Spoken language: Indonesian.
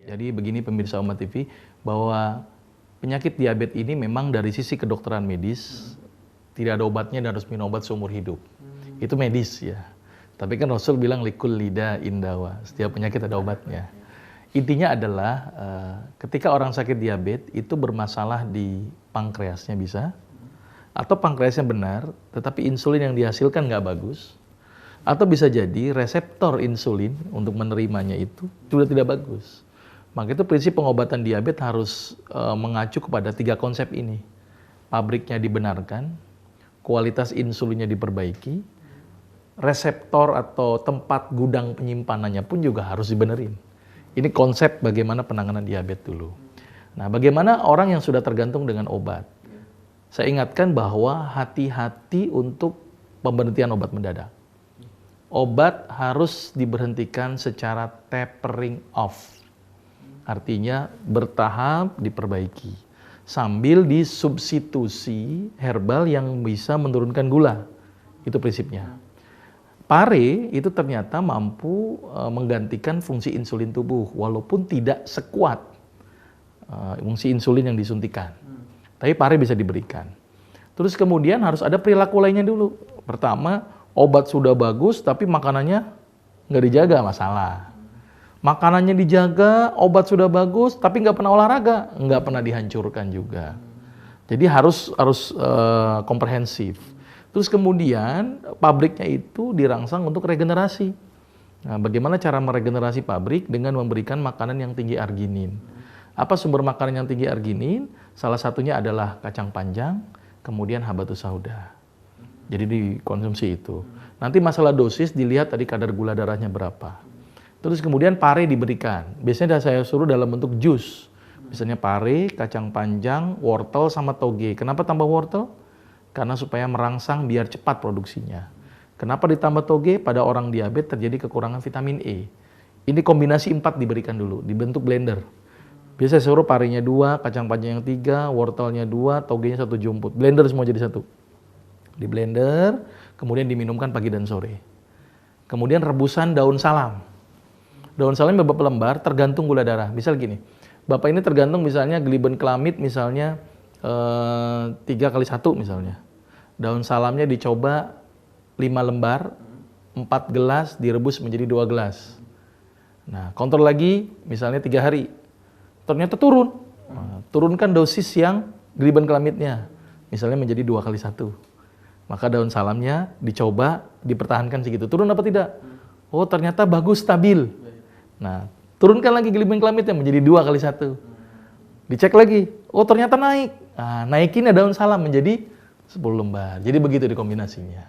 Jadi begini pemirsa Umat TV, bahwa penyakit diabetes ini memang dari sisi kedokteran medis, tidak ada obatnya dan harus minum obat seumur hidup. Itu medis ya. Tapi kan Rasul bilang likul lida indawa, setiap penyakit ada obatnya. Intinya adalah ketika orang sakit diabetes itu bermasalah di pankreasnya bisa, atau pankreasnya benar, tetapi insulin yang dihasilkan nggak bagus, atau bisa jadi reseptor insulin untuk menerimanya itu sudah tidak bagus. Maka itu prinsip pengobatan diabetes harus mengacu kepada 3 konsep ini. Pabriknya dibenarkan, kualitas insulinnya diperbaiki, reseptor atau tempat gudang penyimpanannya pun juga harus dibenerin. Ini konsep bagaimana penanganan diabetes dulu. Nah, bagaimana orang yang sudah tergantung dengan obat? Saya ingatkan bahwa hati-hati untuk pemberhentian obat mendadak. Obat harus diberhentikan secara tapering off. Artinya bertahap diperbaiki. Sambil disubstitusi herbal yang bisa menurunkan gula. Itu prinsipnya. Pare itu ternyata mampu menggantikan fungsi insulin tubuh walaupun tidak sekuat fungsi insulin yang disuntikan. Tapi pare bisa diberikan. Terus kemudian harus ada perilaku lainnya dulu. Pertama, obat sudah bagus tapi makanannya nggak dijaga, masalah. Makanannya dijaga, obat sudah bagus tapi nggak pernah olahraga, nggak pernah dihancurkan juga. Jadi harus komprehensif. Terus kemudian pabriknya itu dirangsang untuk regenerasi. Nah, bagaimana cara meregenerasi pabrik? Dengan memberikan makanan yang tinggi arginin. Apa sumber makanan yang tinggi arginin? Salah satunya adalah kacang panjang, kemudian habatus sauda. Jadi dikonsumsi itu. Nanti masalah dosis dilihat tadi kadar gula darahnya berapa. Terus kemudian pare diberikan. Biasanya saya suruh dalam bentuk jus. Misalnya pare, kacang panjang, wortel, sama toge. Kenapa tambah wortel? Karena supaya merangsang biar cepat produksinya. Kenapa ditambah toge? Pada orang diabetes terjadi kekurangan vitamin E. Ini kombinasi 4 diberikan dulu, dibentuk blender. Biasa saya suruh parenya 2, kacang panjang yang 3, wortelnya 2, togenya 1 jumput. Blender semua jadi 1. Di blender, kemudian diminumkan pagi dan sore. Kemudian rebusan daun salam. Daun salam beberapa lembar tergantung gula darah. Misal gini, Bapak ini tergantung misalnya glibenclamid misalnya 3x1 misalnya. Daun salamnya dicoba 5 lembar, 4 gelas direbus menjadi 2 gelas. Nah, kontrol lagi misalnya 3 hari. Ternyata turun. Nah, turunkan dosis yang glibenclamidnya. Misalnya menjadi 2x1. Maka daun salamnya dicoba, dipertahankan segitu. Turun apa tidak? Oh, ternyata bagus, stabil. Nah, turunkan lagi glibenclamidnya menjadi 2x1. Dicek lagi. Oh, ternyata naik. Nah, naikinnya daun salam menjadi 10 lembar. Jadi begitu dikombinasinya.